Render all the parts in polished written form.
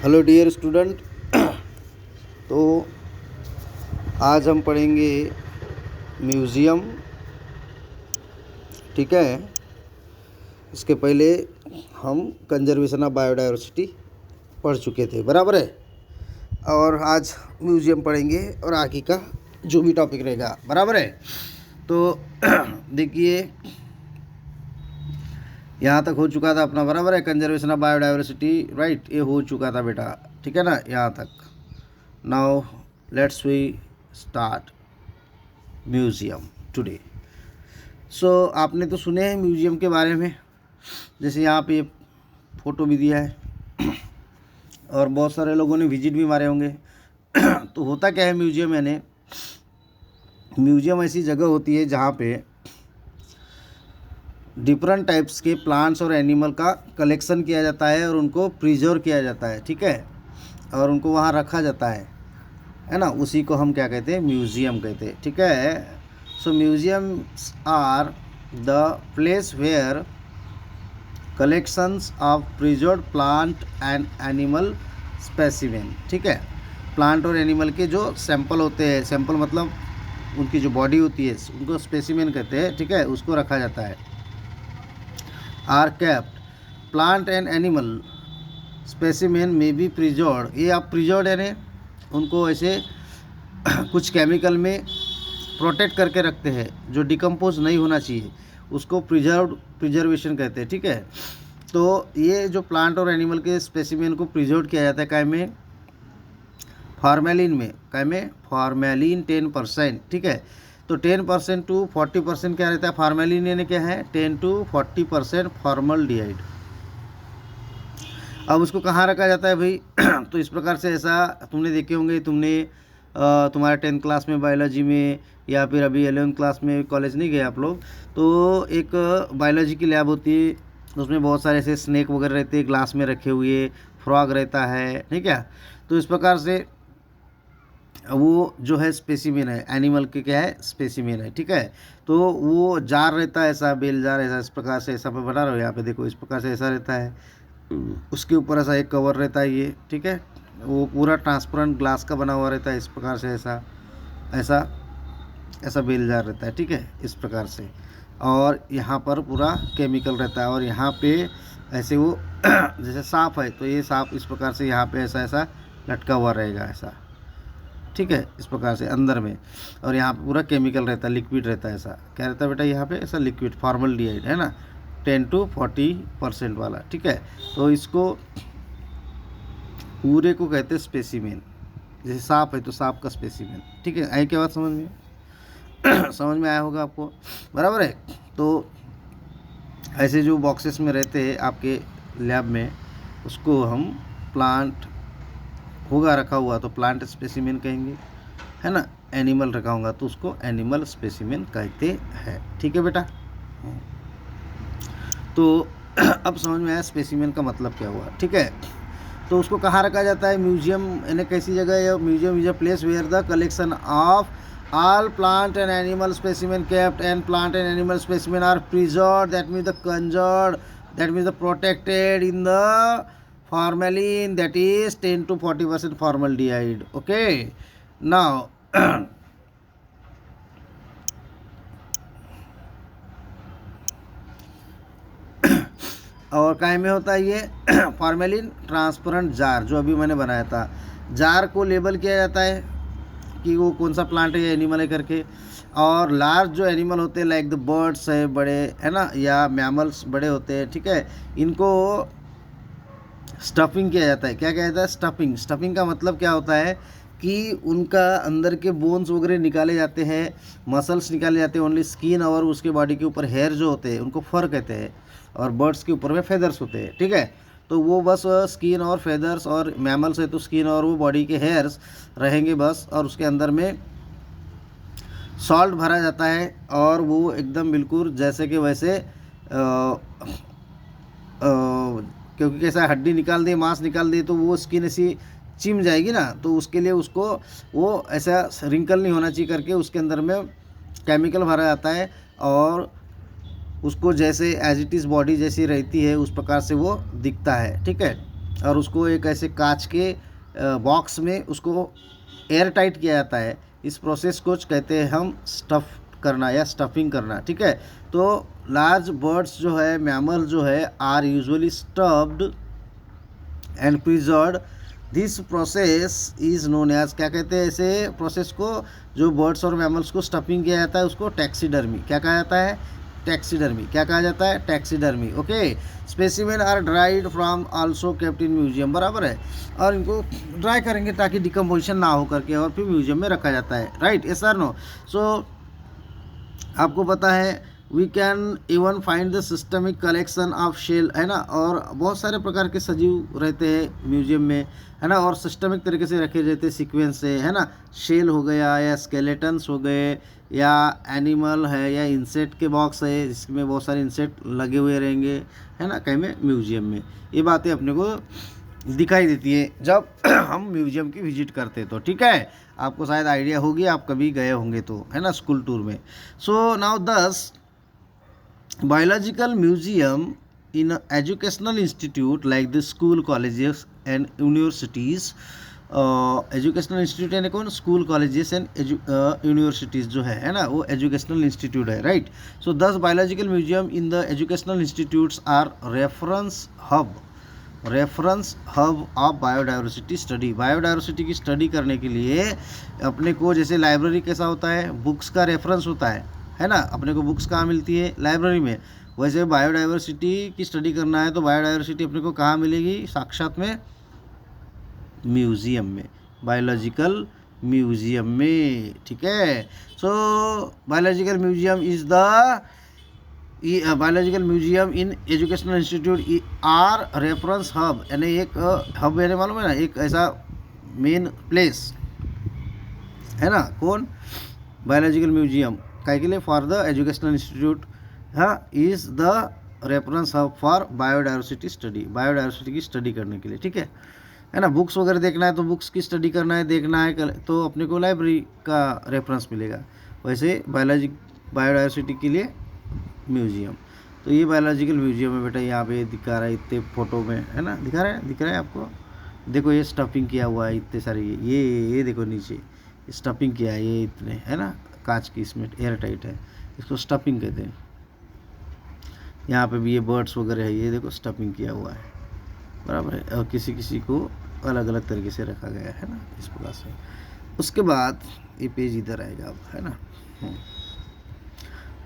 Hello dear student. तो आज हम पढ़ेंगे म्यूज़ियम। ठीक है, इसके पहले हम कंजर्वेशन ऑफ बायोडाइवर्सिटी पढ़ चुके थे, बराबर है। और आज म्यूज़ियम पढ़ेंगे और आगे का जो भी टॉपिक रहेगा, बराबर है। तो देखिए, यहाँ तक हो चुका था अपना, बराबर है। कंजर्वेशन ऑफ बायोडाइवर्सिटी, राइट, ये हो चुका था बेटा, ठीक है ना, यहाँ तक। Now let's we start museum today. So आपने तो सुने हैं म्यूज़ियम के बारे में, जैसे यहाँ पे फ़ोटो भी दिया है और बहुत सारे लोगों ने विजिट भी मारे होंगे। तो होता क्या है म्यूज़ियम, यानी म्यूज़ियम ऐसी जगह होती है जहाँ पे डिफरेंट टाइप्स के प्लांट्स और एनिमल का कलेक्शन किया जाता है और उनको प्रिजर्व किया जाता है, ठीक है, और उनको वहाँ रखा जाता है ना। उसी को हम क्या कहते हैं, म्यूज़ियम कहते हैं, ठीक है। So museums are the place where collections of preserved plant and animal specimen, ठीक है। प्लांट और एनिमल के जो सैंपल होते हैं, सैंपल मतलब उनकी जो बॉडी होती है, उनको स्पेसिमेन कहते हैं, ठीक है, उसको रखा जाता है। Are kept plant and animal specimen में बी प्रिजर्व्ड। ये आप प्रिजर्व्ड यानी उनको ऐसे कुछ केमिकल में प्रोटेक्ट करके रखते हैं, जो डिकम्पोज नहीं होना चाहिए, उसको प्रिजर्वेशन कहते हैं, ठीक है। तो ये जो प्लांट और एनिमल के स्पेसिमेन को प्रिजर्व किया जाता है काय में, फॉर्मेलिन में, काय में फॉर्मेलिन 10%, ठीक है। तो 10% to 40% क्या रहता है, फॉर्मेलिन यानी क्या है, 10 to 40% फॉर्मल्डिहाइड। अब उसको कहाँ रखा जाता है भाई? तो इस प्रकार से, ऐसा तुमने देखे होंगे, तुम्हारे 10th क्लास में बायोलॉजी में, या फिर अभी 11th क्लास में कॉलेज नहीं गए आप लोग, तो एक बायोलॉजी की लैब होती है, उसमें बहुत सारे ऐसे स्नेक वगैरह रहते हैं ग्लास में रखे हुए, फ्रॉग रहता है, ठीक है। तो इस प्रकार से वो जो है स्पेसिमेन है, एनिमल के क्या है, स्पेसिमेन है, ठीक है। तो वो जार रहता है, ऐसा बेल जार, ऐसा इस प्रकार से, ऐसा मैं बना रहा हूँ यहाँ पे देखो, इस प्रकार से ऐसा रहता है, उसके ऊपर ऐसा एक कवर रहता है ये, ठीक है। वो पूरा ट्रांसपेरेंट ग्लास का बना हुआ रहता है, इस प्रकार से, ऐसा ऐसा ऐसा बेल जार रहता है, ठीक है, इस प्रकार से। और यहाँ पर पूरा केमिकल रहता है, और यहाँ पे ऐसे वो जैसे सांप है, तो ये सांप इस प्रकार से यहाँ पे ऐसा ऐसा लटका हुआ रहेगा, ऐसा, ठीक है, इस प्रकार से अंदर में। और यहाँ पे पूरा केमिकल रहता है, लिक्विड रहता है, ऐसा क्या रहता है बेटा, यहाँ पे ऐसा लिक्विड फॉर्मल्डिहाइड है ना, 10 to 40% वाला, ठीक है। तो इसको पूरे को कहते हैं स्पेसिमेन। जैसे सांप है तो सांप का स्पेसिमेन, ठीक है। आई क्या बात समझ में? समझ में आया होगा आपको, बराबर है। तो ऐसे जो बॉक्सेस में रहते हैं आपके लैब में, उसको हम प्लांट होगा रखा हुआ तो प्लांट स्पेसिमेन कहेंगे, है ना। एनिमल रखा होगा तो उसको एनिमल स्पेसिमेन कहते हैं, ठीक है बेटा। तो अब समझ में आया स्पेसिमेन का मतलब क्या हुआ, ठीक है। तो उसको कहाँ रखा जाता है, म्यूजियम यानी कैसी जगह है, museum is a place where the collection of all plant and animal specimen kept and plant and animal specimen are preserved, that means the conserved, that means the protected in the formalin, that is 10 to 40% formaldehyde, okay. Now और काय में होता है ये formalin transparent jar, जो अभी मैंने बनाया था, जार को लेबल किया जाता है कि वो कौन सा प्लांट है या एनिमल है करके। और लार्ज जो एनिमल होते हैं, लाइक द बर्ड्स है बड़े, है ना, या मैमल्स बड़े होते हैं, ठीक है, इनको स्टफिंग किया जाता है। क्या किया जाता है, स्टफिंग। स्टफिंग का मतलब क्या होता है कि उनका अंदर के बोन्स वगैरह निकाले जाते हैं, मसल्स निकाले जाते हैं, ओनली स्किन, और उसके बॉडी के ऊपर हेयर जो होते हैं उनको फर कहते हैं, और बर्ड्स के ऊपर में फेदर्स होते हैं, ठीक है। तो वो बस स्किन और फेदर्स, और मैमल्स है तो स्किन और वो बॉडी के हेयर्स रहेंगे बस, और उसके अंदर में सॉल्ट भरा जाता है, और वो एकदम बिल्कुल जैसे कि वैसे क्योंकि कैसा हड्डी निकाल दी, मांस निकाल दी, तो वो स्किन ऐसी चिम जाएगी ना, तो उसके लिए उसको वो ऐसा रिंकल नहीं होना चाहिए करके उसके अंदर में केमिकल भरा जाता है, और उसको जैसे एज इट इज़ बॉडी जैसी रहती है उस प्रकार से वो दिखता है, ठीक है। और उसको एक ऐसे कांच के बॉक्स में उसको एयर टाइट किया जाता है। इस प्रोसेस को कहते हैं हम स्टफ़ करना या स्टफिंग करना, ठीक है। तो लार्ज बर्ड्स जो है, मैमल जो है, are usually stuffed and preserved. This process is known as, क्या कहते हैं ऐसे प्रोसेस को, जो बर्ड्स और मैमल्स को स्टफिंग किया जाता है उसको टैक्सीडर्मी, क्या कहा जाता है, टैक्सीडर्मी, क्या कहा जाता है, taxidermy. Okay. Specimen are dried from also kept in museum, बराबर है, और इनको ड्राई करेंगे ताकि डिकम्पोजिशन ना हो करके, और फिर म्यूजियम में रखा जाता है, राइट, यस और नो। सो आपको पता है we can even find the systemic collection of shell, है ना, और बहुत सारे प्रकार के सजीव रहते हैं म्यूजियम में, है ना, और सिस्टमिक तरीके से रखे जाते हैं सीक्वेंस से, है ना। शेल हो गया या स्केलेटन्स हो गए या एनिमल है या इंसेक्ट के बॉक्स है जिसमें बहुत सारे इंसेक्ट लगे हुए रहेंगे, है ना, कहीं में म्यूजियम में। ये बातें अपने को दिखाई देती है जब हम म्यूजियम की विजिट करते हैं तो, ठीक है। आपको शायद आइडिया होगी, आप कभी गए होंगे तो, है ना, स्कूल टूर में। सो नाउ दस biological museum in a educational institute like the school, colleges and universities, educational institute यानी कौन, स्कूल, कॉलेजेस एंड यूनिवर्सिटीज़ जो है ना, वो एजुकेशनल इंस्टीट्यूट है, right. So 10 biological museum in the educational institutes are reference hub of biodiversity study. Biodiversity की study करने के लिए अपने को, जैसे लाइब्रेरी कैसा होता है, बुक्स का रेफरेंस होता है ना, अपने को बुक्स कहाँ मिलती है, लाइब्रेरी में। वैसे बायोडाइवर्सिटी की स्टडी करना है तो बायोडाइवर्सिटी अपने को कहाँ मिलेगी, साक्षात में म्यूज़ियम में, बायोलॉजिकल म्यूज़ियम में, ठीक है। So biological museum is the biological museum in educational institute are reference hub, यानी एक हब यानी मालूम है ना, एक ऐसा मेन प्लेस है ना, कौन, बायोलॉजिकल म्यूजियम, काय के लिए, फॉर द एजुकेशनल इंस्टीट्यूट, हाँ, is the reference hub for biodiversity study, biodiversity की स्टडी करने के लिए, ठीक है ना। बुक्स वगैरह देखना है तो बुक्स की स्टडी करना है, देखना है तो अपने को लाइब्रेरी का रेफरेंस मिलेगा। वैसे बायोडाइवर्सिटी के लिए म्यूजियम। तो ये बायोलॉजिकल म्यूजियम है बेटा, यहाँ पे दिखा रहा है इतने फोटो में, है ना, दिख रहा है आपको। देखो ये स्टफिंग किया हुआ है इतने सारे, ये देखो नीचे स्टफिंग किया है, ये इतने, है ना, कांच की, इसमें एयर टाइट है, इसको स्टफिंग कहते हैं। यहाँ पे भी ये बर्ड्स वगैरह है, ये देखो स्टफिंग किया हुआ है, बराबर है, और किसी किसी को अलग अलग तरीके से रखा गया है ना, इस प्रकार से। उसके बाद ये पेज इधर आएगा अब, है ना।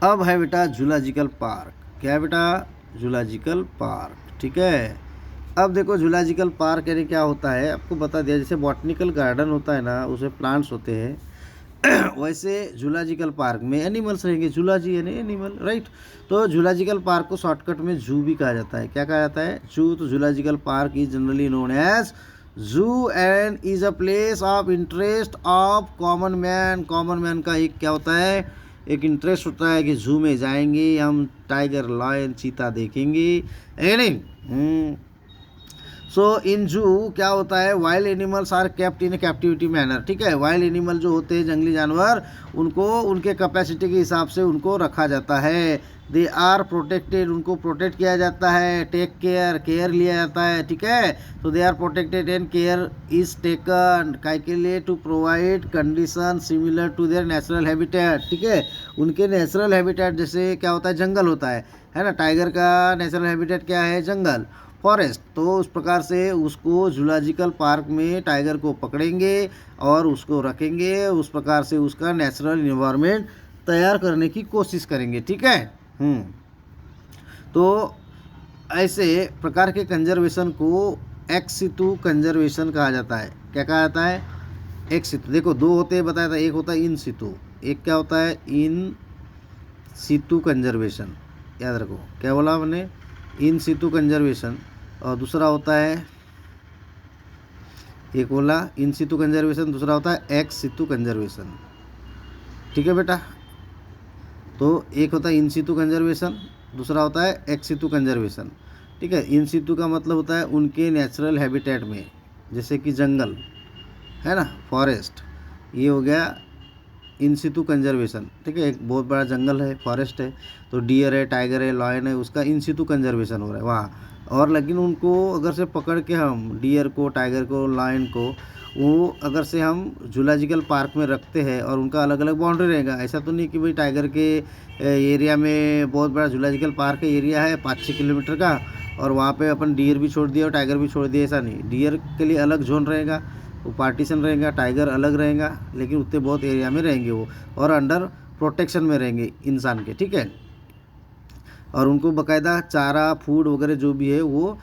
अब है बेटा जूलॉजिकल पार्क, क्या है बेटा, जूलॉजिकल पार्क, ठीक है। अब देखो जूलॉजिकल पार्क यानी क्या होता है, आपको बता दिया, जैसे बॉटनिकल गार्डन होता है ना, उसमें प्लांट्स होते हैं वैसे जूलॉजिकल पार्क में एनिमल्स रहेंगे, जूलॉजी यानी एनिमल, राइट। तो जूलॉजिकल पार्क को शॉर्टकट में जू भी कहा जाता है, क्या कहा जाता है, जू। तो zoological park is generally known as zoo and is a place of interest of common man. Common man का एक क्या होता है, एक इंटरेस्ट होता है कि जू में जाएंगे हम, टाइगर, लायन, चीता देखेंगे, है नहीं। सो इन जू क्या होता है, wild animals are kept in captivity manner, ठीक है। वाइल्ड एनिमल जो होते हैं, जंगली जानवर, उनको उनके कैपेसिटी के हिसाब से उनको रखा जाता है। दे आर प्रोटेक्टेड, उनको प्रोटेक्ट किया जाता है, टेक केयर लिया जाता है, ठीक है। तो they are protected and care is taken, काय के लिए, to provide condition similar to their natural habitat, ठीक है। उनके नेचुरल हैबिटेट जैसे क्या होता है, जंगल होता है ना, टाइगर का नेचुरल हैबिटेट क्या है, जंगल, फॉरेस्ट। तो उस प्रकार से उसको जूलॉजिकल पार्क में टाइगर को पकड़ेंगे और उसको रखेंगे, उस प्रकार से उसका नेचुरल इन्वायरमेंट तैयार करने की कोशिश करेंगे, ठीक है। तो ऐसे प्रकार के कंजर्वेशन को एक्स सितु कंजर्वेशन कहा जाता है, क्या कहा जाता है, एक्स सितु। देखो दो होते हैं बताया था, एक होता है इन सितु, एक क्या होता है, इन सितु कंजर्वेशन, याद रखो, क्या बोला मैंने, इन सितु कंजर्वेशन, और दूसरा होता है, एक बोला इन सितु कंजर्वेशन, दूसरा होता है एक्स सितु कंजर्वेशन, ठीक है बेटा। तो एक होता है इन सितु कंजर्वेशन, दूसरा होता है एक्स सितु कंजर्वेशन, ठीक है। इन सितु का मतलब होता है उनके नेचुरल हैबिटेट में, जैसे कि जंगल है ना, फॉरेस्ट, ये हो गया इन सितु कंजर्वेशन, ठीक है। एक बहुत बड़ा जंगल है, फॉरेस्ट है, तो डियर है, टाइगर है, लॉयन है, उसका इन सितु कंजर्वेशन हो रहा है वहाँ। और लेकिन उनको अगर से पकड़ के हम डियर को, टाइगर को, लायन को, वो अगर से हम जूलॉजिकल पार्क में रखते हैं और उनका अलग अलग बाउंड्री रहेगा। ऐसा तो नहीं कि भाई टाइगर के एरिया में बहुत बड़ा जूलॉजिकल पार्क एरिया है 5-6 किलोमीटर का, और वहाँ पे अपन डियर भी छोड़ दिया और टाइगर भी छोड़ दिया, ऐसा नहीं। डियर के लिए अलग जोन रहेगा, वो पार्टीशन रहेगा, टाइगर अलग रहेगा, लेकिन उतने बहुत एरिया में रहेंगे वो, और अंडर प्रोटेक्शन में रहेंगे इंसान के, ठीक है। और उनको बाकायदा चारा, फूड वगैरह जो भी है वो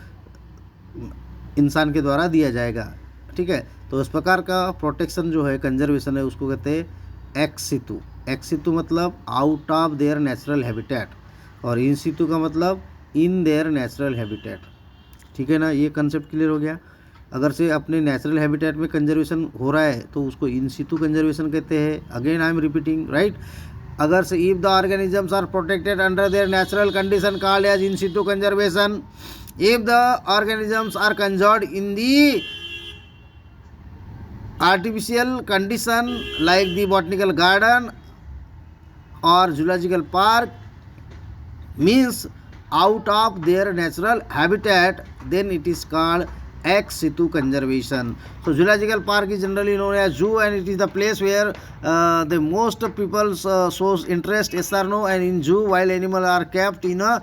इंसान के द्वारा दिया जाएगा, ठीक है। तो इस प्रकार का प्रोटेक्शन जो है, कंजर्वेशन है, उसको कहते हैं एक्स सितु। एक्स सितु मतलब out of their natural habitat, और इन सितु का मतलब इन देयर नेचुरल हैबिटेट, ठीक है ना। ये कंसेप्ट क्लियर हो गया। अगर से अपने नेचुरल हैबिटेट में कंजर्वेशन हो रहा है तो उसको इन सितु कंजर्वेशन कहते हैं। Again I am repeating, right. अगर से if the organisms are protected under their natural condition called as in situ conservation, if the organisms are conserved in the artificial condition like the botanical garden or zoological park, means out of their natural habitat, then it is called ex situ conservation. So zoological park is generally known as zoo, and it is the place where the most people shows interest, yes or no. And in zoo wild animals are kept in a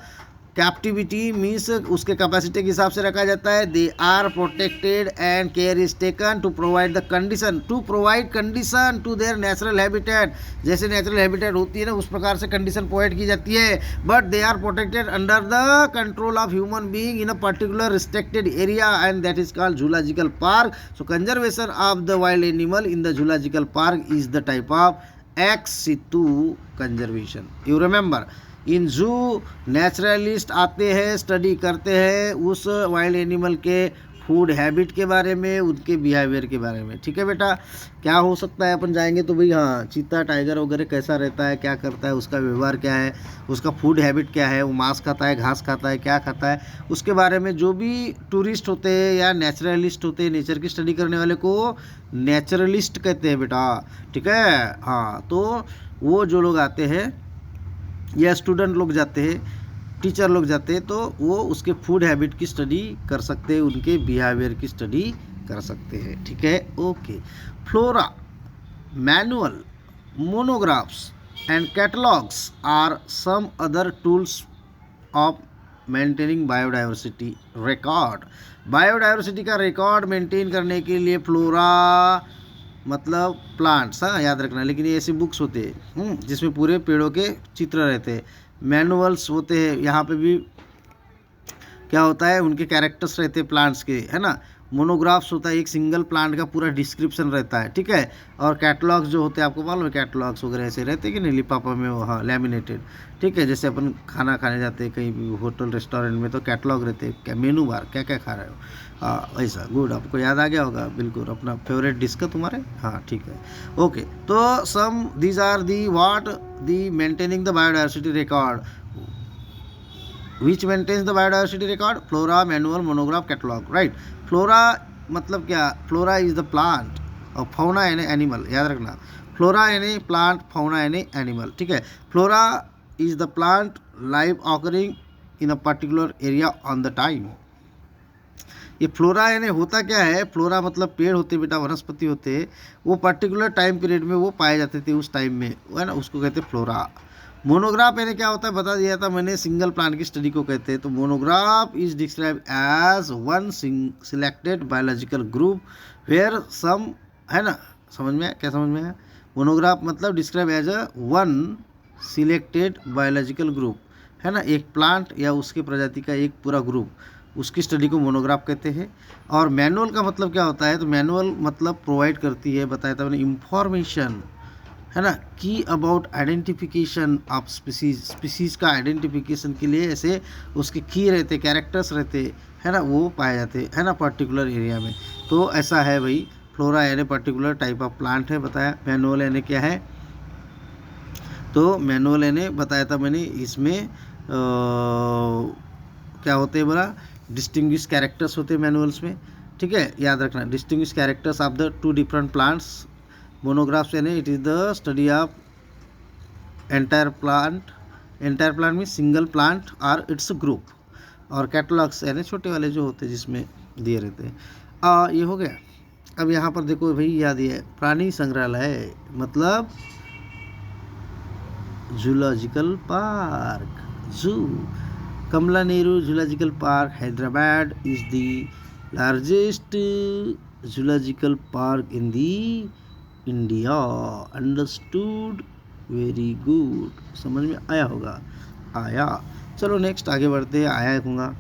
captivity, means उसके capacity के हिसाब से रखा जाता है। They are protected and care is taken to provide the condition, to provide condition to their natural habitat. जैसे natural habitat होती है ना, उस प्रकार से कंडीशन प्रोवाइड की जाती है। But they are protected under the control of human being in a particular restricted area, and that is called zoological park. So conservation of the wild animal in the zoological park is the type of ex situ conservation. You remember, in zoo naturalist आते हैं, study करते हैं उस wild animal के food habit के बारे में, उनके बिहेवियर के बारे में, ठीक है बेटा। क्या हो सकता है, अपन जाएंगे तो भाई हाँ, चीता, टाइगर वगैरह कैसा रहता है, क्या करता है, उसका व्यवहार क्या है, उसका फूड हैबिट क्या है, वो मांस खाता है, घास खाता है, क्या खाता है, उसके बारे में जो भी टूरिस्ट होते हैं या नेचुरलिस्ट होते हैं, नेचर की स्टडी करने वाले को नेचुरलिस्ट कहते हैं बेटा, ठीक है। हाँ, तो वो जो लोग आते हैं या स्टूडेंट लोग जाते हैं, टीचर लोग जाते हैं, तो वो उसके फूड हैबिट की स्टडी कर सकते हैं, उनके बिहेवियर की स्टडी कर सकते हैं, ठीक है। Okay, flora, manual, monographs and catalogues are some other tools of maintaining biodiversity record. Biodiversity का रिकॉर्ड मेंटेन करने के लिए फ्लोरा मतलब प्लांट्स, हाँ याद रखना। लेकिन ये ऐसे बुक्स होते हैं जिसमें पूरे पेड़ों के चित्र रहते हैं। मैनुअल्स होते हैं, यहाँ पे भी क्या होता है, उनके कैरेक्टर्स रहते हैं प्लांट्स के, है ना। मोनोग्राफ्स होता है, एक सिंगल प्लांट का पूरा डिस्क्रिप्शन रहता है, ठीक है। और कैटलॉग्स जो होते हैं, आपको मालूम है कैटलॉग्स वगैरह ऐसे रहते हैं कि नहीं, लिफाफा में, हाँ लैमिनेटेड, ठीक है। जैसे अपन खाना खाने जाते हैं कहीं भी होटल रेस्टोरेंट में, तो कैटलॉग रहते हैं, क्या मेनू बार, क्या क्या खा रहे हो, हाँ वैसा। गुड, आपको याद आ गया होगा बिल्कुल, अपना फेवरेट डिश का तुम्हारे, हाँ ठीक है। ओके, तो some these are the what the maintaining the biodiversity record, which maintains the biodiversity record, flora, manual, monograph, catalogue, right. Flora मतलब क्या, फ्लोरा इज द प्लांट और फौना यानी एनिमल, याद रखना। फ्लोरा यानी प्लांट, फौना यानी animal, ठीक है। Flora is the plant live occurring in a particular area on the time. ये फ्लोरा यानी होता क्या है, फ्लोरा मतलब पेड़ होते बेटा, वनस्पति होते, वो पर्टिकुलर टाइम पीरियड में वो पाए जाते थे उस टाइम में, वो है ना, उसको कहते हैं फ्लोरा। मोनोग्राफ यानी क्या होता है, बता दिया था मैंने, सिंगल प्लांट की स्टडी को कहते हैं। तो monograph is describe as one selected biological group where some, है ना, समझ में, क्या समझ में है। मोनोग्राफ मतलब describe as a one selected biological group, है ना, एक प्लांट या उसके प्रजाति का एक पूरा ग्रुप, उसकी स्टडी को मोनोग्राफ कहते हैं। और मैनुअल का मतलब क्या होता है, तो मैनुअल मतलब प्रोवाइड करती है, बताया था मैंने, इंफॉर्मेशन, है ना, की अबाउट आइडेंटिफिकेशन ऑफ स्पीसीज़ का आइडेंटिफिकेशन के लिए ऐसे उसके की रहते, कैरेक्टर्स रहते, है ना, वो पाए जाते, है ना, पर्टिकुलर एरिया में। तो ऐसा है भाई, फ्लोरा यानी पर्टिकुलर टाइप ऑफ प्लांट है, बताया। मैनुअल यानी क्या है, तो मैनुअल यानी बताया था मैंने, इसमें क्या होते हैं बोला, डिस्टिंग्विश कैरेक्टर्स होते हैं मैनुअल्स में, ठीक है, याद रखना। Distinguish characters of the two different plants. Monographs यानी it is the study of entire plant, entire plant में सिंगल प्लांट और इट्स ग्रुप। और कैटलॉग्स यानी छोटे वाले जो होते हैं जिसमें दिए रहते हैं। ये हो गया। अब यहाँ पर देखो भाई, याद है प्राणी संग्रहालय मतलब zoological park, zoo. Kamala Nehru zoological park Hyderabad is the largest zoological park in the India. Understood, very good, समझ में आया होगा, आया। चलो नेक्स्ट आगे बढ़ते हैं। आया कहूँगा,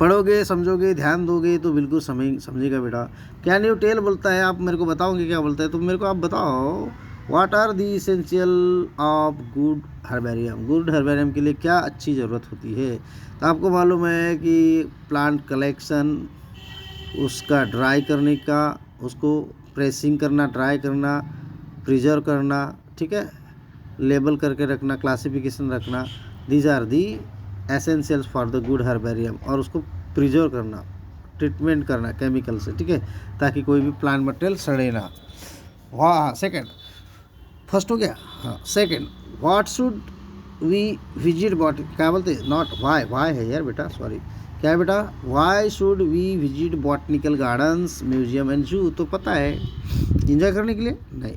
पढ़ोगे समझोगे ध्यान दोगे तो बिल्कुल समझेगा बेटा। कैन यू टेल बोलता है, आप मेरे को बताओगे क्या बोलता है, तो मेरे को आप बताओ what are the essential of good herbarium. Good herbarium के लिए क्या अच्छी ज़रूरत होती है। तो आपको मालूम है कि प्लांट कलेक्शन, उसका ड्राई करने का, उसको प्रेसिंग करना, ड्राई करना, प्रिजर्व करना, ठीक है, लेबल करके रखना, क्लासिफिकेशन रखना, these are the essentials for the good herbarium. और उसको प्रिजर्व करना, ट्रीटमेंट करना केमिकल से, ठीक है, ताकि कोई भी प्लांट मटेरियल सड़े ना। वाह, सेकंड, फर्स्ट हो गया, हाँ। Second, what should we visit bot, क्या बोलते हैं, नॉट वाई, वाई है यार बेटा, सॉरी, क्या है बेटा, why should we visit botanical gardens, museum and zoo. तो पता है, इंजॉय करने के लिए नहीं,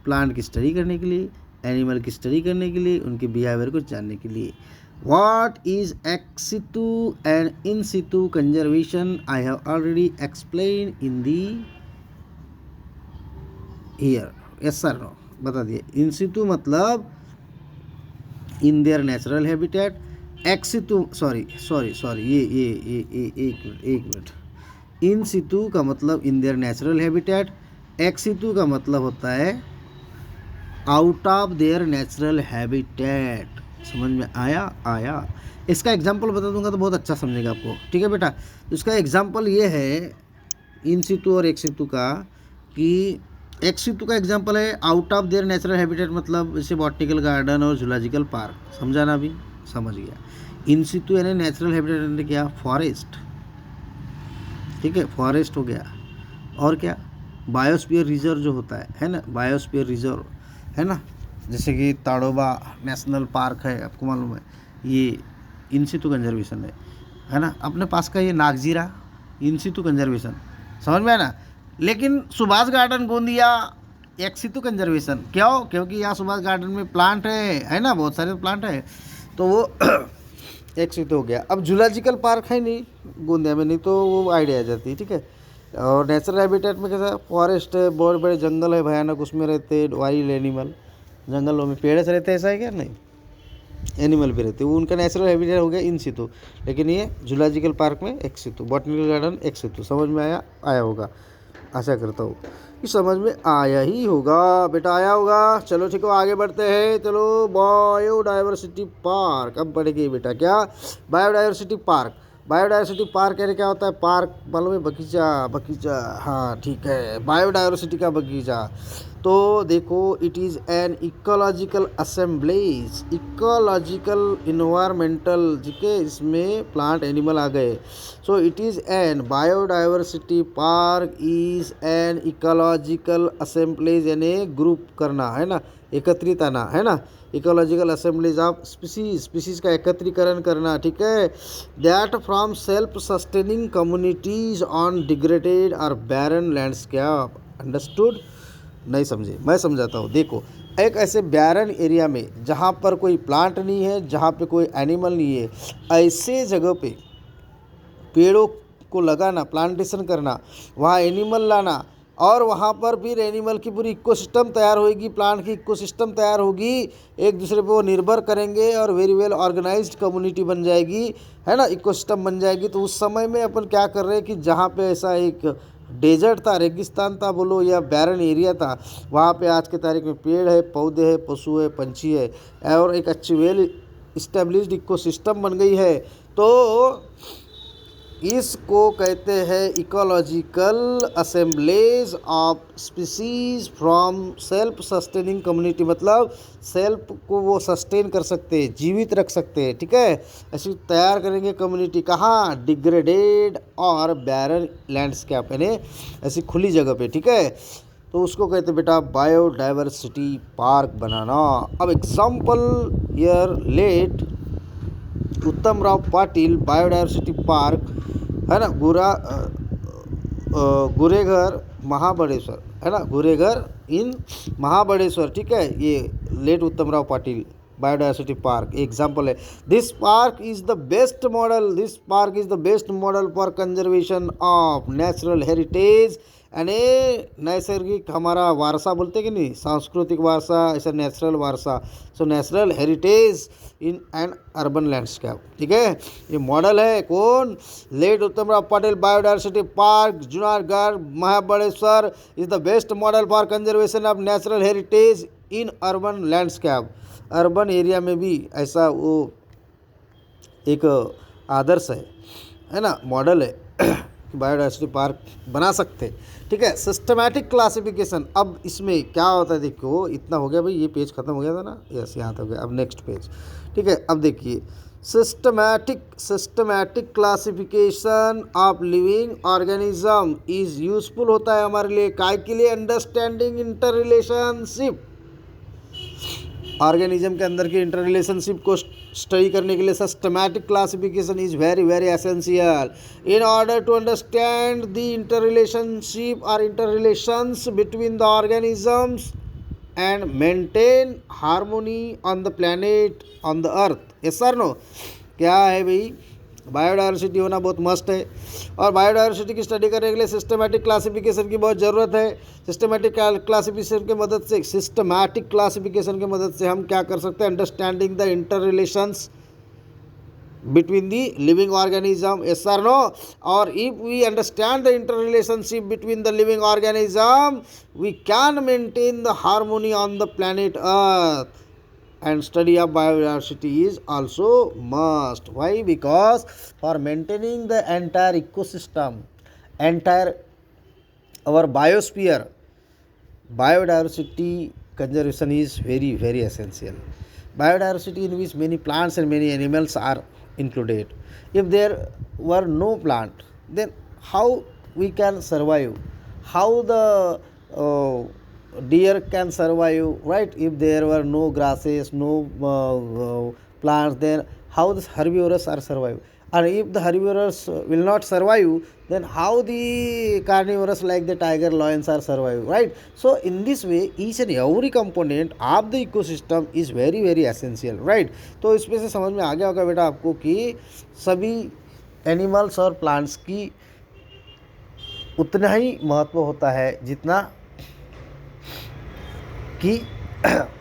प्लांट की स्टडी करने के लिए, एनिमल की स्टडी करने के लिए, उनके बिहेवियर को जानने के लिए। What is ex situ and in situ conservation? I have already explained in the here. Yes sir, no, बता दिए। In situ मतलब in their natural habitat. Ex situ, sorry, ये एक मिनट। In situ का मतलब in their natural habitat, ex situ का मतलब होता है out of their natural habitat। समझ में आया। इसका एग्जाम्पल बता दूंगा तो बहुत अच्छा समझेगा आपको, ठीक है बेटा। इसका एग्जाम्पल ये है इन सितु और एक्स सितु का, कि एक्स सितु का एग्जाम्पल है out of their natural habitat, मतलब जैसे बॉटनिकल गार्डन और जूलॉजिकल पार्क, समझा ना अभी, समझ गया। इन सितु यानी नेचुरल हैबिटेट यानी क्या, फॉरेस्ट, ठीक है, फॉरेस्ट हो गया। और क्या, बायोस्फीयर रिजर्व जो होता है ना, बायोस्फीयर रिजर्व है ना, जैसे कि ताड़ोबा नेशनल पार्क है, आपको मालूम है, ये इन सितु कंजर्वेशन है ना। अपने पास का ये नागजीरा इन सितु कंजर्वेशन, समझ में आया ना। लेकिन Subhash garden Gondia ex situ conservation, क्यों, क्योंकि यहाँ सुभाष गार्डन में प्लांट है ना, बहुत सारे प्लांट है, तो वो एक्स सितु हो गया। अब जूलॉजिकल पार्क है नहीं गोंदिया में, नहीं तो वो आइडिया आ जाती है, ठीक है। और नेचुरल हैबिटेट में कैसा, फॉरेस्ट है, बहुत बड़े जंगल है भयानक, उसमें रहते वाइल्ड एनिमल, जंगलों में पेड़ से रहते, ऐसा है क्या, नहीं, एनिमल भी रहते, वो उनका नेचुरल हैबिटेट हो गया इन सितु। लेकिन ये जूलॉजिकल पार्क में एक्स सितु, बॉटनिकल गार्डन एक्स सितु। समझ में आया होगा, आशा करता हूँ कि समझ में आया ही होगा बेटा, आया होगा। चलो ठीक है, आगे बढ़ते हैं। चलो, बायोडाइवर्सिटी पार्क, अब बढ़ेगी बेटा, क्या, बायोडाइवर्सिटी पार्क। बायोडाइवर्सिटी पार्क यानी क्या होता है, पार्क मालूम है, बगीचा, हाँ ठीक है, बायोडाइवर्सिटी का बगीचा। तो देखो, it is an ecological assemblies, ecological environmental, ठीक है, इसमें प्लांट एनिमल आ गए। So it is an biodiversity park is an ecological assemblies, यानी ग्रुप करना है ना, एकत्रित आना है ना, इकोलॉजिकल असेंबलीज ऑफ स्पीसीज का एकत्रीकरण करना, ठीक है, that from self sustaining communities on degraded और बैरन लैंडस्केप। अंडरस्टूड, नहीं समझे, मैं समझाता हूँ। देखो, एक ऐसे बैरन एरिया में जहाँ पर कोई प्लांट नहीं है, जहाँ पे कोई एनिमल नहीं है, ऐसे जगह पे पेड़ों को लगाना, प्लांटेशन करना, वहाँ एनिमल लाना, और वहाँ पर फिर एनिमल की पूरी इकोसिस्टम तैयार होगी, प्लांट की इकोसिस्टम तैयार होगी, एक दूसरे पे वो निर्भर करेंगे और वेरी वेल ऑर्गेनाइज्ड कम्युनिटी बन जाएगी, है ना, इकोसिस्टम बन जाएगी। तो उस समय में अपन क्या कर रहे हैं कि जहाँ पे ऐसा एक डेजर्ट था, रेगिस्तान था बोलो, या बैरन एरिया था, वहाँ पे आज के तारीख में पेड़ है, पौधे है, पशु है, पंछी है, और एक अच्छी वेल इस्टेब्लिश्ड इकोसिस्टम बन गई है। तो इसको कहते हैं ecological assemblies of species from self sustaining community, मतलब सेल्फ को वो सस्टेन कर सकते हैं, जीवित रख सकते हैं, ठीक है, ऐसी तैयार करेंगे कम्युनिटी। कहाँ, डिग्रेडेड और बैरन लैंडस्केप, यानी ऐसी खुली जगह पे, ठीक है। तो उसको कहते हैं बेटा बायोडाइवर्सिटी पार्क बनाना। अब example here let Uttamrao Patil biodiversity park है ना, गुरेघर महाबड़ेश्वर है ना, गुरेघर इन महाबड़ेश्वर, ठीक है। ये late Uttamrao Patil biodiversity park example है। This park is the best model for conservation of natural heritage, यानी नैसर्गिक हमारा वारसा बोलते कि नहीं, सांस्कृतिक वारसा, ऐसा नेचुरल वारसा, so natural heritage in and urban landscape, ठीक है। ये मॉडल है कौन, late Uttamrao Patil biodiversity park Junagadh Mahabaleshwar is the best model for conservation of natural heritage in urban landscape. Urban area में भी ऐसा वो एक आदर्श है ना, मॉडल है कि बायोडायवर्सिटी पार्क बना सकते, ठीक है। सिस्टमैटिक क्लासिफिकेशन, अब इसमें क्या होता है, देखो इतना हो गया भाई, ये पेज खत्म हो गया था ना, यस यहाँ तक हो गया। अब नेक्स्ट पेज, ठीक है। अब देखिए systematic classification of living organism is useful होता है हमारे लिए, काय के लिए, अंडरस्टैंडिंग इंटर रिलेशनशिप, ऑर्गेनिज्म के अंदर की इंटर रिलेशनशिप को स्टडी करने के लिए systematic classification is very very essential in order to understand the inter relationship और inter relations between the organisms and maintain harmony on the planet on the earth. Yes sir no, क्या है भाई, biodiversity होना बहुत मस्त है, और biodiversity की स्टडी करने के लिए सिस्टमैटिक क्लासिफिकेशन की बहुत ज़रूरत है। सिस्टमैटिक क्लासिफिकेशन की मदद से हम क्या कर सकते हैं, understanding the inter relations between the living organism, yes or no, or if we understand the interrelationship between the living organism, we can maintain the harmony on the planet earth, and study of biodiversity is also must. Why? Because for maintaining the entire ecosystem, entire our biosphere, biodiversity conservation is very very essential. Biodiversity in which many plants and many animals are included. If there were no plant, then how we can survive, how the deer can survive, right? If there were no grasses, no plants, then how the herbivores are survive, and if the herbivores will not survive, then how the carnivores like the tiger, lions are survive, right? So in this way each and every component of the ecosystem is very very essential, right? तो इसमें से समझ में आ गया होगा बेटा आपको कि सभी एनिमल्स और प्लांट्स की उतना ही महत्व होता है जितना कि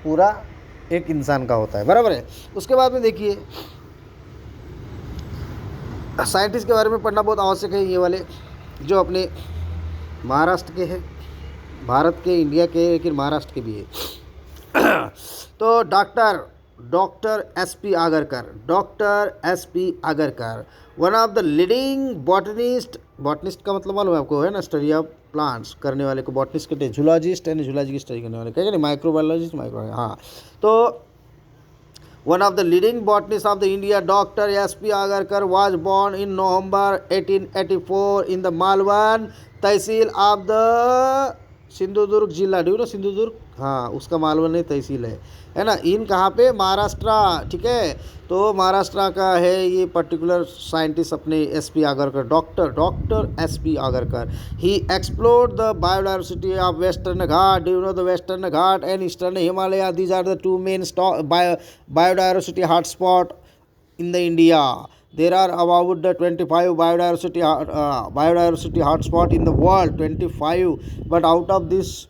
पूरा एक इंसान का होता है, बराबर है। उसके बाद में देखिए साइंटिस्ट के बारे में पढ़ना बहुत आवश्यक है, ये वाले जो अपने महाराष्ट्र के हैं, भारत के, इंडिया के, लेकिन महाराष्ट्र के भी है। तो doctor S P. Agarkar one of the leading botanist का मतलब मालूम है आपको, है ना, स्टडी ऑफ प्लांट्स करने वाले को बॉटनिस्ट कहते हैं, जूलॉजिस्ट यानी जूलॉजी की स्टडी करने वाले, क्या नहीं, माइक्रोबायोलॉजिस्ट, हाँ। तो one of the leading botanists of the India, Dr. S.P. Agarkar was born in November 1884 in the Malwan tehsil of the Sindhudurg जिला, ड्यू ना सिंधुदुर्ग, हाँ उसका मालवन नहीं तहसील है ना। इन कहाँ पे, महाराष्ट्र, ठीक है। तो महाराष्ट्र का है ये पर्टिकुलर साइंटिस्ट अपने S P. Agharkar, doctor S P. Agharkar. He explored the biodiversity of western Ghat, do know the western Ghat and eastern Himalaya, these are the two main biodiversity hotspot in the India. There are about the 25 biodiversity hotspot in the world, 25, but out of this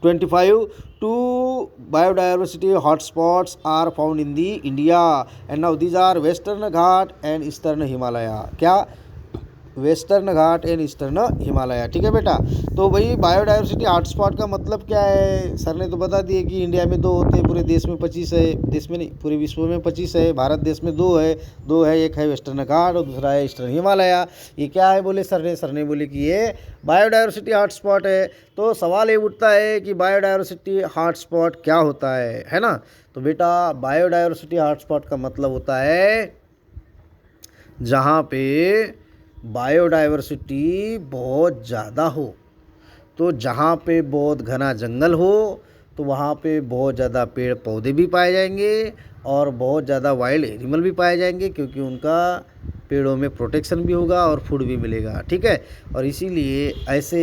25, 2 biodiversity hotspots are found in the India, and now these are Western Ghat and Eastern Himalaya. क्या, western Ghat and eastern Himalaya, ठीक है बेटा। तो भाई biodiversity hotspot का मतलब क्या है, सर ने तो बता दिए कि इंडिया में 2 होते हैं, पूरे देश में 25 है, देश में नहीं पूरे विश्व में 25 है, भारत देश में 2 है, एक है वेस्टर्न घाट और दूसरा है ईस्टर्न हिमालय। ये क्या है बोले सर ने बोले कि ये बायोडायवर्सिटी हॉटस्पॉट है। तो सवाल ये उठता है कि बायोडायवर्सिटी हॉटस्पॉट क्या होता है ना। तो बेटा बायोडायवर्सिटी हॉटस्पॉट का मतलब होता है जहाँ पे बायोडायवर्सिटी बहुत ज़्यादा हो, तो जहाँ पे बहुत घना जंगल हो, तो तो वहाँ पे बहुत ज़्यादा पेड़ पौधे भी पाए जाएंगे और बहुत ज़्यादा वाइल्ड एनिमल भी पाए जाएंगे, क्योंकि उनका पेड़ों में प्रोटेक्शन भी होगा और फूड भी मिलेगा, ठीक है। और इसीलिए ऐसे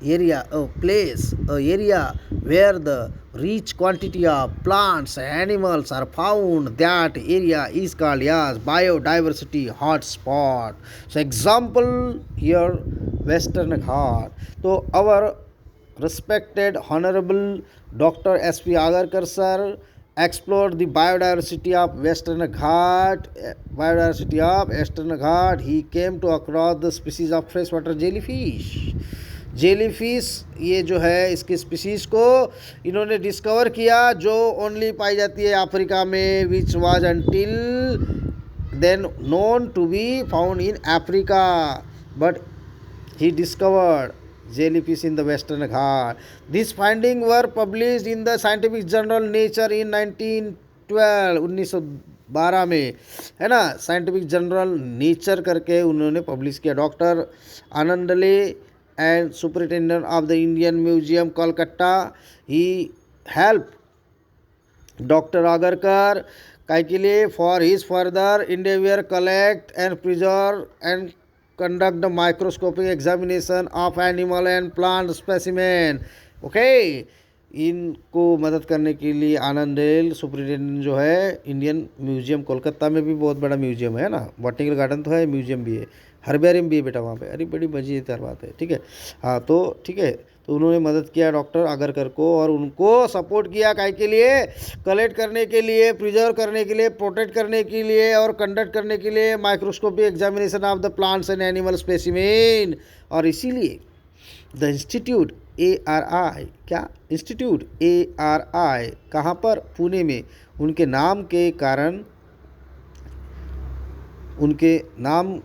area place area where the rich quantity of plants and animals are found, that area is called as biodiversity hotspot. So example here Western Ghat. So our respected honorable Dr. S.P. Agarkar sir explored the biodiversity of Western Ghat. He came to across the species of freshwater jellyfish ये जो है इसके species को इन्होंने discover किया, जो only पाई जाती है अफ्रीका में, which was until then known to be found in Africa, but he discovered jellyfish in the Western Ghat. These findings were published in the scientific journal Nature in 1912 में, है ना। Scientific journal nature करके उन्होंने पब्लिश किया। Doctor Anandle and superintendent of the Indian Museum Kolkata, he helped Dr. Agarkar काय के लिए for his further endeavor collect and preserve and conduct the microscopic examination of animal and plant specimen. Okay, इनको मदद करने के लिए आनंदेल सुपरिटेंडेंट जो है इंडियन म्यूजियम कोलकाता में भी बहुत बड़ा म्यूजियम है ना, बॉटनिकल गार्डन तो है, म्यूजियम भी है, हर्बेरियम भी है बेटा वहाँ पे। अरे बड़ी मजेदार बात है, ठीक है। हाँ तो ठीक है, तो उन्होंने मदद किया डॉक्टर आगरकर को और उनको सपोर्ट किया काय के लिए, कलेक्ट करने के लिए, प्रिजर्व करने के लिए, प्रोटेक्ट करने के लिए और कंडक्ट करने के लिए microscopic examination of the plants and animal specimen. और इसीलिए द इंस्टीट्यूट ARI, क्या इंस्टीट्यूट ARI कहाँ पर, पुणे में, उनके नाम के कारण, उनके नाम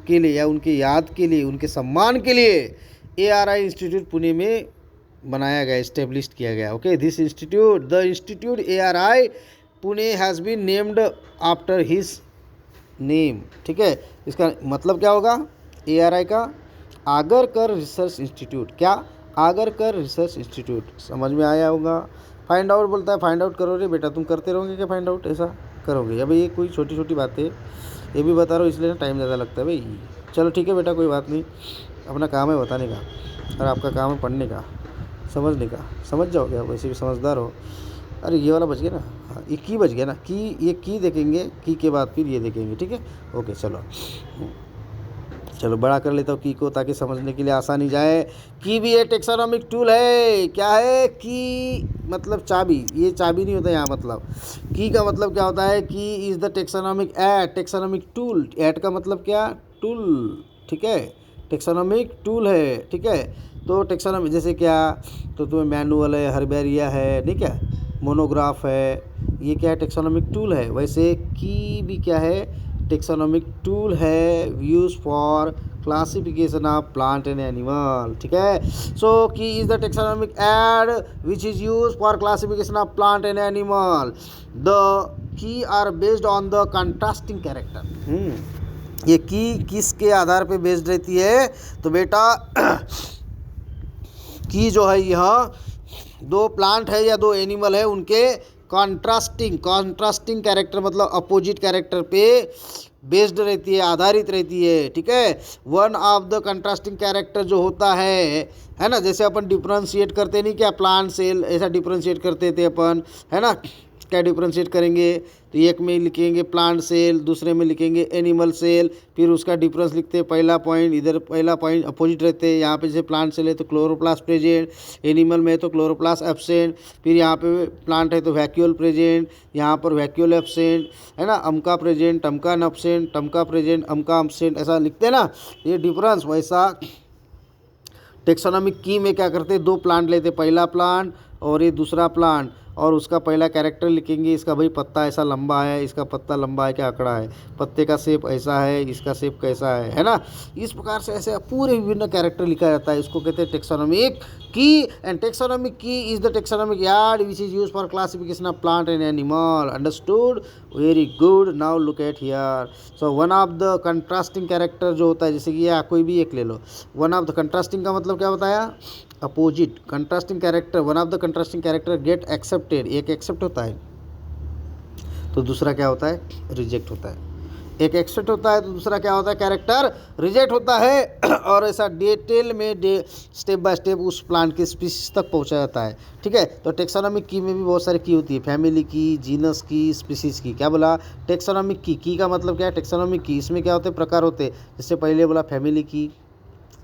के लिए या उनके याद के लिए, उनके सम्मान के लिए ARI इंस्टीट्यूट पुणे में बनाया गया, इस्टेब्लिश किया गया। Okay, this institute, the institute ARI Pune has been named after his name, ठीक है। इसका मतलब क्या होगा ARI का, आगरकर रिसर्च इंस्टीट्यूट। क्या, आगरकर रिसर्च इंस्टीट्यूट, समझ में आया होगा। फाइंड आउट बोलता है, फाइंड आउट करो रे बेटा, तुम करते रहोगे क्या फाइंड आउट, ऐसा करोगे या भाई, ये कोई छोटी छोटी बातें ये भी बता रहा हूँ, इसलिए ना टाइम ज़्यादा लगता है भाई। चलो ठीक है बेटा, कोई बात नहीं, अपना काम है बताने का और आपका काम है पढ़ने का, समझने का, समझ जाओगे आप, वैसे भी समझदार हो। अरे ये वाला बच गया ना, हाँ ये की बच गया ना, की, ये की देखेंगे, की के बाद फिर ये देखेंगे, ठीक है। ओके चलो चलो बड़ा कर लेता हूँ की को, ताकि समझने के लिए आसानी जाए। की भी एक टेक्सोनोमिक टूल है। क्या है की, मतलब चाबी, ये चाबी नहीं होता यहाँ, मतलब की का मतलब क्या होता है, key is the taxonomic aid, taxonomic tool, aid का मतलब क्या, टूल, ठीक है, टेक्सोनोमिक टूल है, ठीक है। तो टेक्सोनोमिक जैसे क्या, तो तुम्हें मैनुअल है, हर्बेरिया है, नहीं क्या, मोनोग्राफ है, ये क्या है, टेक्सोनोमिक टूल है। वैसे की भी क्या है, टेक्सोनोमिक टूल है, use for classification of plant and animal, ठीक है। So key is the taxonomic aid which is use for classification of plant and animal. The key are based on the contrasting character. ये key किसके आधार पे based रहती है, तो बेटा की जो है यह दो प्लांट है या दो एनिमल है, उनके कॉन्ट्रास्टिंग कैरेक्टर, मतलब अपोजिट कैरेक्टर पे बेस्ड रहती है, आधारित रहती है, ठीक है। One of the contrasting character जो होता है ना, जैसे अपन डिफ्रेंशिएट करते नहीं क्या, प्लांट सेल ऐसा डिफ्रेंशिएट करते थे अपन, है ना, क्या डिफ्रेंशिएट करेंगे, तो एक में लिखेंगे प्लांट सेल, दूसरे में लिखेंगे एनिमल सेल, फिर उसका डिफरेंस लिखते हैं, पहला पॉइंट, इधर पहला पॉइंट अपोजिट रहते हैं, यहाँ पे जैसे प्लांट सेल है तो क्लोरोप्लास्ट प्रेजेंट, एनिमल में है तो क्लोरोप्लास्ट एब्सेंट, फिर यहाँ पे प्लांट है तो वैक्यूल प्रेजेंट, यहाँ पर वैक्यूल एब्सेंट, है ना, अमका present, Tamka absent, Tamka present, अमका एब्सेंट, ऐसा लिखते हैं ना, ये डिफरेंस। वैसा टेक्सोनोमिक की में क्या करते हैं, दो प्लांट लेते, पहला प्लांट और ये दूसरा प्लांट, और उसका पहला कैरेक्टर लिखेंगे, इसका भाई पत्ता ऐसा लंबा है, इसका पत्ता लंबा है, क्या आंकड़ा है, पत्ते का शेप ऐसा है, इसका शेप कैसा है ना। इस प्रकार से ऐसे पूरे विभिन्न कैरेक्टर लिखा जाता है, इसको कहते हैं taxonomic Key and taxonomic key is the taxonomic yard which is used for classification of plant and animal. Understood? Very good. Now look at here. So one of the contrasting character जो होता है, जैसे कि या कोई भी एक ले लो. One of the contrasting का मतलब क्या बताया? Opposite. Contrasting character, one of the contrasting character get accepted, एक एक्सेप्ट होता है तो दूसरा क्या होता है? रिजेक्ट होता है. एक एक्सेप्ट होता है तो दूसरा क्या होता है? कैरेक्टर रिजेक्ट होता है. और ऐसा डिटेल में स्टेप बाय स्टेप उस प्लांट के स्पीसीज तक पहुंचा जाता है. ठीक है. तो टेक्सोनॉमिक की में भी बहुत सारी की होती है, फैमिली की, जीनस की, स्पीसीज की. क्या बोला? टेक्सोनॉमिक की का मतलब क्या है? टेक्सोनॉमिक की, इसमें क्या होते हैं? प्रकार होते हैं. जैसे पहले बोला फैमिली की,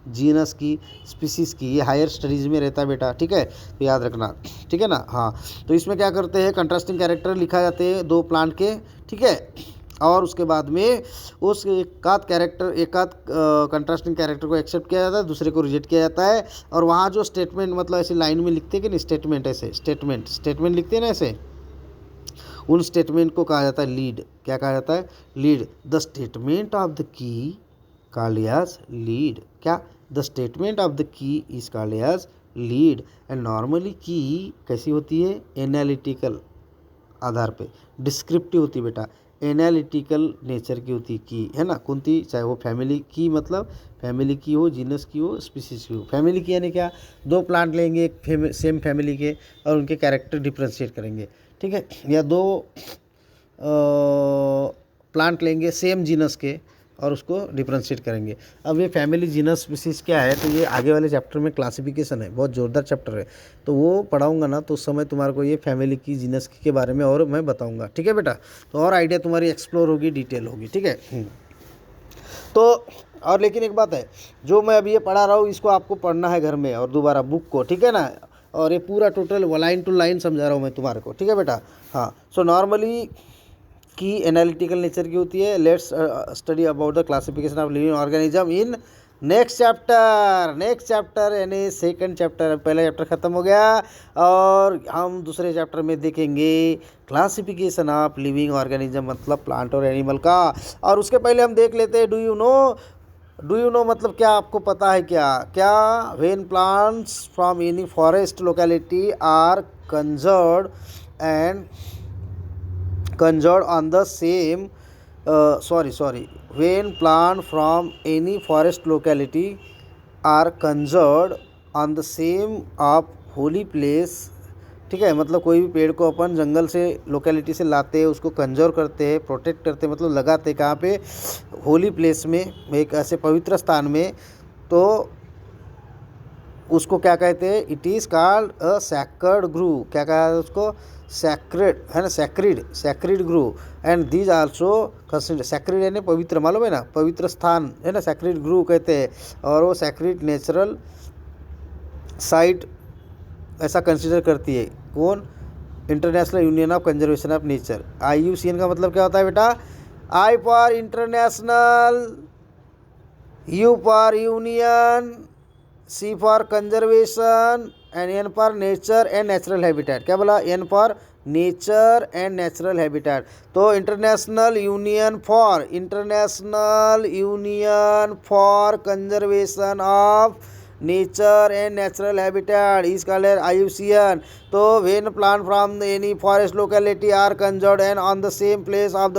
जीनस की, स्पीसीज की. ये हायर स्टडीज़ में रहता है बेटा. ठीक है, तो याद रखना. ठीक है ना. हाँ, तो इसमें क्या करते हैं? कंट्रास्टिंग कैरेक्टर लिखा जाते हैं दो प्लांट के. ठीक है. और उसके बाद में उस एक आध कंट्रास्टिंग कैरेक्टर को एक्सेप्ट किया जाता है, दूसरे को रिजेक्ट किया जाता है. और वहाँ जो स्टेटमेंट, मतलब ऐसे लाइन में लिखते हैं कि नहीं, स्टेटमेंट, ऐसे स्टेटमेंट लिखते हैं ना ऐसे, उन स्टेटमेंट को कहा जाता है लीड. क्या कहा जाता है? Lead. The statement of the key called as lead. क्या? The statement of the key is called as lead. And normally key कैसी होती है? एनालिटिकल आधार पे. डिस्क्रिप्टिव होती है बेटा, एनालिटिकल नेचर की होती की, है ना. कौनती? चाहे वो फैमिली की, मतलब फैमिली की हो, जीनस की हो, स्पीसीज की हो. फैमिली की यानी क्या? दो प्लांट लेंगे एक सेम फैमिली के और उनके कैरेक्टर डिफ्रेंशिएट करेंगे. ठीक है. या दो प्लांट लेंगे सेम जीनस के और उसको डिफ्रेंशिएट करेंगे. अब ये फैमिली, जीनस, स्पीसीज क्या है, तो ये आगे वाले चैप्टर में क्लासिफिकेशन है, बहुत ज़ोरदार चैप्टर है. तो वो पढ़ाऊंगा ना, तो उस समय तुम्हारे को ये फैमिली की, जीनस की के बारे में और मैं बताऊंगा. ठीक है बेटा. तो और आइडिया तुम्हारी एक्सप्लोर होगी, डिटेल होगी. ठीक है. तो और लेकिन एक बात है, जो मैं अभी ये पढ़ा रहा हूँ इसको आपको पढ़ना है घर में और दोबारा बुक को. ठीक है ना. और ये पूरा टोटल लाइन टू लाइन समझा रहा हूँ मैं तुम्हारे को. ठीक है बेटा. हाँ. सो नॉर्मली की एनालिटिकल नेचर की होती है. Let's study about the classification of living organism in next chapter यानी सेकंड चैप्टर. पहला चैप्टर ख़त्म हो गया और हम दूसरे चैप्टर में देखेंगे क्लासिफिकेशन ऑफ लिविंग ऑर्गेनिज्म, मतलब प्लांट और एनिमल का. और उसके पहले हम देख लेते हैं, डू यू नो मतलब क्या आपको पता है? क्या when plants from any forest locality are conjured on the same when plant from any forest locality are conjured on the same of holy place. ठीक है. मतलब कोई भी पेड़ को अपन जंगल से, लोकेलिटी से लाते हैं, उसको कंजर्व करते हैं, प्रोटेक्ट करते हैं, मतलब लगाते हैं कहाँ पे? होली प्लेस में, एक ऐसे पवित्र स्थान में. तो उसको क्या कहते हैं? It is called a sacred grove. क्या कहा है उसको? सैक्रेड, है ना. Sacred grove. And these also consider. Sacred यानी पवित्र, मालूम है ना, पवित्र स्थान, है ना, सैक्रेड ग्रू कहते हैं. और वो सैक्रेड नेचुरल साइट ऐसा कंसिडर करती है. कौन? International union of conservation of nature. IUCN का मतलब क्या होता है बेटा? I for international, U for union, C for conservation and N for nature and natural habitat. क्या बोला? N for nature and natural habitat. तो international union for conservation of nature and natural habitat is called IUCN. तो when plant from any forest locality are कंजर्ड and on the same place of the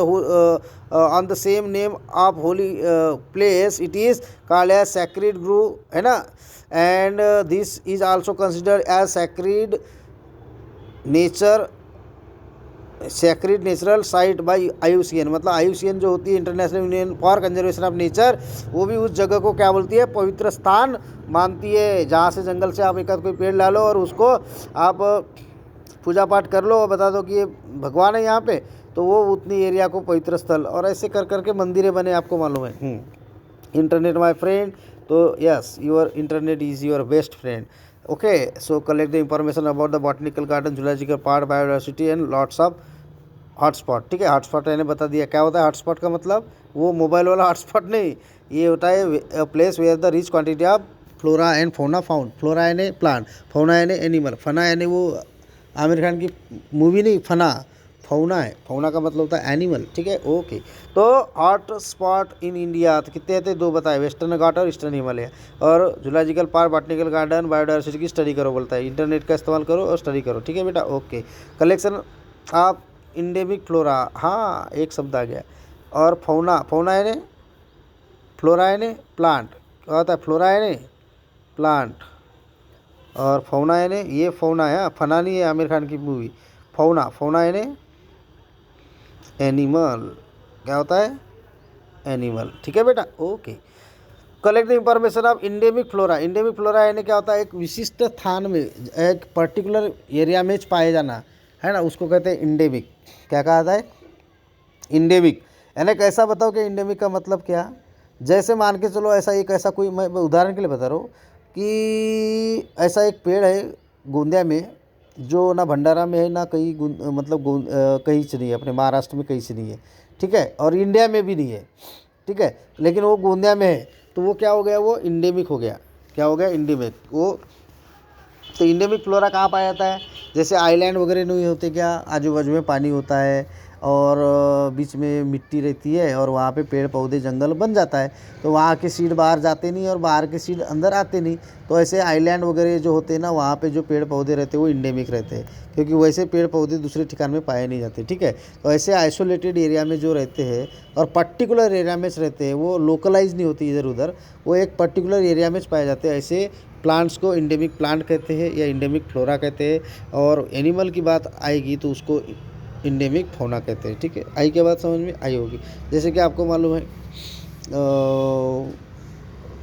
on the same name of holy place, it is called as sacred grove, है ना. and this is also considered as sacred natural site bye IUCN. मतलब IUCN जो होती है, international union for conservation of nature, वो भी उस जगह को क्या बोलती है? पवित्र स्थान मानती है, जहाँ से जंगल से आप एक आध कोई पेड़ ला लो और उसको आप पूजा पाठ कर लो और बता दो कि ये भगवान है यहाँ पे, तो वो उतनी एरिया को पवित्र स्थल. और ऐसे कर करके मंदिरें बने, आपको मालूम है. Internet my friend. तो yes, your internet is your best friend. Okay. So collect the information about the botanical garden, zoological park, biodiversity and lots of hotspot. ठीक है. हॉटस्पॉट मैंने बता दिया क्या होता है. हॉटस्पॉट का मतलब वो मोबाइल वाला हॉटस्पॉट नहीं, ये होता है place where the rich quantity of flora and fauna found. Flora यानी प्लांट, फौना यानी एनिमल, फना यानी वो आमिर खान की मूवी नहीं, फना, फौना है, फौना का मतलब होता है एनिमल, ठीक है। ओके, तो हॉट स्पॉट इन इंडिया तो कितने थे, 2 बताए, वेस्टर्न घाट और ईस्टर्न हिमालय। और zoological park, botanical garden, biodiversity की स्टडी करो बोलता है, इंटरनेट का इस्तेमाल करो और स्टडी करो, ठीक है बेटा। Okay, collection of endemic flora, हाँ एक शब्द आ गया। और फौना, फौना है ने, फ्लोरा है ने प्लांट, क्या होता है, फ्लोरा है ने प्लांट, और फौना है ने, ये फौना है, फना नहीं है आमिर खान की मूवी, फौना, फौना है ने एनिमल, क्या होता है, एनिमल, ठीक है बेटा। Okay, collect the information of endemic flora, endemic flora यानी क्या होता है, एक विशिष्ट स्थान में, एक पर्टिकुलर एरिया में पाए जाना, है ना, उसको कहते हैं इंडेमिक। क्या कहा था है, इंडेमिक। यानी कैसा बताओ कि इंडेमिक का मतलब क्या, जैसे मान के चलो ऐसा एक ऐसा कोई, मैं उदाहरण के लिए बता रहा हूँ कि ऐसा एक पेड़ है गोंदिया में, जो ना भंडारा में है ना कहीं मतलब कहीं से नहीं है, अपने महाराष्ट्र में कहीं से नहीं है, ठीक है, और इंडिया में भी नहीं है, ठीक है, लेकिन वो गोंदिया में है, तो वो क्या हो गया, वो इंडेमिक हो गया। क्या हो गया, इंडेमिक। वो तो इंडेमिक फ्लोरा कहाँ पाया जाता है, जैसे आइलैंड वगैरह नहीं होते क्या, आजू बाजू में पानी होता है और बीच में मिट्टी रहती है और वहाँ पे पेड़ पौधे जंगल बन जाता है, तो वहाँ के सीड बाहर जाते नहीं और बाहर के सीड अंदर आते नहीं। तो ऐसे आइलैंड वगैरह जो होते हैं ना, वहाँ पे जो पेड़ पौधे रहते हैं वो इंडेमिक रहते हैं, क्योंकि वैसे पेड़ पौधे दूसरे ठिकान में पाए नहीं जाते, ठीक है। तो ऐसे आइसोलेटेड एरिया में जो रहते हैं और पर्टिकुलर एरिया में रहते हैं, वो लोकलाइज नहीं होती इधर उधर, वो एक पर्टिकुलर एरिया में पाए जाते हैं, ऐसे प्लांट्स को इंडेमिक प्लांट कहते हैं या इंडेमिक फ्लोरा कहते हैं। और एनिमल की बात आएगी तो उसको इंडेमिक फौना कहते हैं, ठीक है। आई क्या बात समझ में आई होगी। जैसे कि आपको मालूम है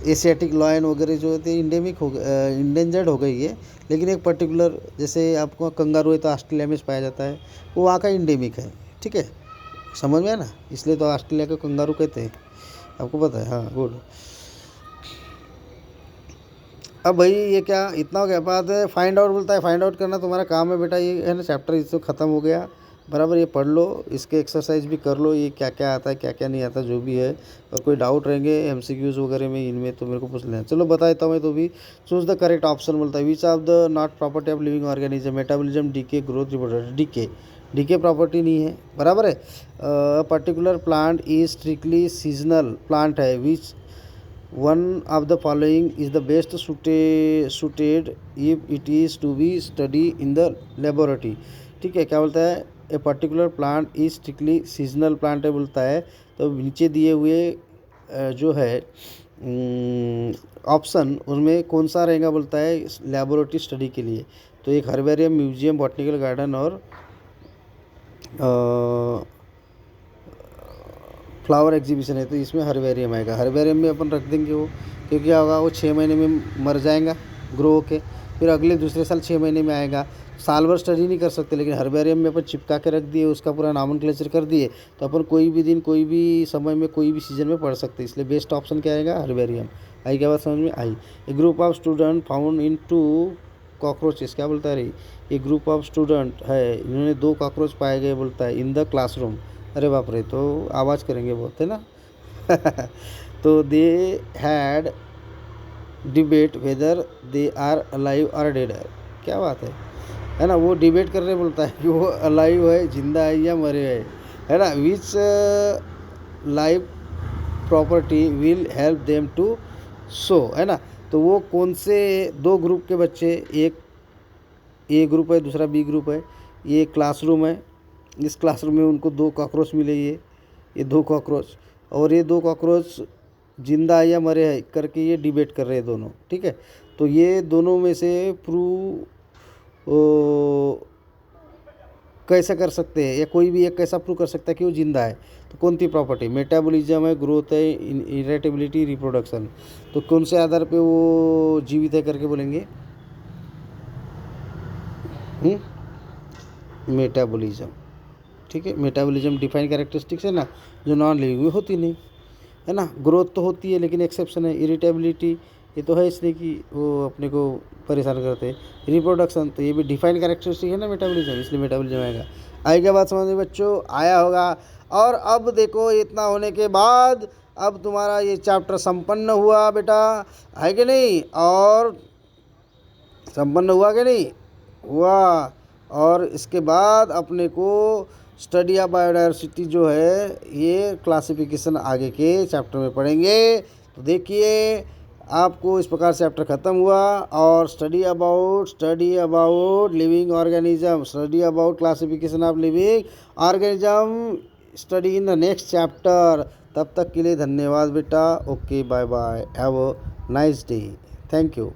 एशियाटिक लॉयन वगैरह जो होते हैं इंडेमिक हो गए, इंडेंजर्ड हो गई है, लेकिन एक पर्टिकुलर, जैसे आपको कंगारू है तो ऑस्ट्रेलिया में पाया जाता है, वो वहाँ का इंडेमिक है, ठीक है, समझ में आया ना, इसलिए तो ऑस्ट्रेलिया का कंगारू कहते हैं, आपको पता है, हाँ गुड। अब भाई ये क्या इतना हो गया, बात है फाइंड आउट बोलता है, फाइंड आउट करना तुम्हारा काम है बेटा, ये है ना चैप्टर इससे ख़त्म हो गया बराबर। ये पढ़ लो, इसके एक्सरसाइज भी कर लो, ये क्या क्या आता है क्या क्या नहीं आता जो भी है, और कोई डाउट रहेंगे एमसीक्यूज वगैरह में इनमें तो मेरे को पूछ लेना। चलो बता देता हूँ मैं तो भी। चूज द करेक्ट ऑप्शन बोलता है, which of the not property of living organism, metabolism, decay, growth, reproduction. Decay, decay property नहीं है, बराबर है। Particular plant is strictly seasonal plant है, which one of the following is the best suited if it is to be study in the laboratory, ठीक है। क्या बोलता है, a particular plant is strictly seasonal plant है बोलता है, तो नीचे दिए हुए जो है ऑप्शन उसमें कौन सा रहेगा बोलता है लेबोरेटरी स्टडी के लिए। तो एक हर्बेरियम, म्यूजियम, बॉटनिकल गार्डन और फ्लावर एग्जीबिशन है, तो इसमें हर्बेरियम आएगा। हर्बेरियम में अपन रख देंगे वो, क्योंकि क्या होगा, वो 6 महीने में मर जाएगा ग्रो होके, फिर अगले दूसरे साल 6 महीने में आएगा। साल भर स्टडी नहीं कर सकते, लेकिन हर्बेरियम में अपन चिपका के रख दिए, उसका पूरा नॉमेनक्लेचर कर दिए, तो अपन कोई भी दिन कोई भी समय में कोई भी सीजन में पढ़ सकते हैं, इसलिए बेस्ट ऑप्शन क्या आएगा, हर्बेरियम। आई क्या बात समझ में आई। A group of student found in 2 cockroaches, क्या बोलता है रे, ये ग्रुप ऑफ स्टूडेंट है, इन्होंने 2 कॉकरोच पाए गए बोलता है इन द क्लासरूम। अरे बाप रे, तो आवाज़ करेंगे बहुत है ना तो they had debate whether they are alive और डेड, क्या बात है ना, वो डिबेट कर रहे बोलता है कि वो अलाइव है, जिंदा है या मरे है ना। Which live property will help them to so, है ना। तो वो कौन से 2 ग्रुप के बच्चे, एक ए ग्रुप है दूसरा बी ग्रुप है, ये क्लासरूम है, इस क्लासरूम में उनको 2 कॉकरोच मिले, ये 2 कॉकरोच, और ये 2 कॉकरोच जिंदा है या मरे हैं करके ये डिबेट कर रहे हैं दोनों, ठीक है। तो ये दोनों में से प्रूव कैसे कर सकते हैं, या कोई भी एक कैसा प्रूव कर सकता है कि वो जिंदा है, तो कौन सी प्रॉपर्टी, मेटाबॉलिज्म है, ग्रोथ है, इरेटेबिलिटी, रिप्रोडक्शन, तो कौन से आधार पे वो जीवित है करके बोलेंगे, मेटाबॉलिज्म, ठीक है। मेटाबॉलिज्म डिफाइन कैरेक्टरिस्टिक्स है ना, जो नॉन लिविंग में होती नहीं, है ना। ग्रोथ तो होती है लेकिन एक्सेप्शन है। इरिटेबिलिटी ये तो है इसलिए कि वो अपने को परेशान करते हैं। रिप्रोडक्शन तो ये भी डिफाइन कैरेक्टरिस्टिक है ना मेटाबॉलिज्म, इसलिए मेटाबॉलिज्म आएगा। आएगा बात समझ में बच्चों, आया होगा। और अब देखो इतना होने के बाद अब तुम्हारा ये चैप्टर संपन्न हुआ बेटा, है कि नहीं, और संपन्न हुआ कि नहीं हुआ। और इसके बाद अपने को स्टडी ऑफ बायोडाइवर्सिटी जो है ये क्लासिफिकेशन आगे के चैप्टर में पढ़ेंगे। तो देखिए आपको इस प्रकार से चैप्टर ख़त्म हुआ और study about living organism, study about classification of living organism study in the next chapter. तब तक के लिए धन्यवाद बेटा। Okay bye bye, have a nice day, thank you.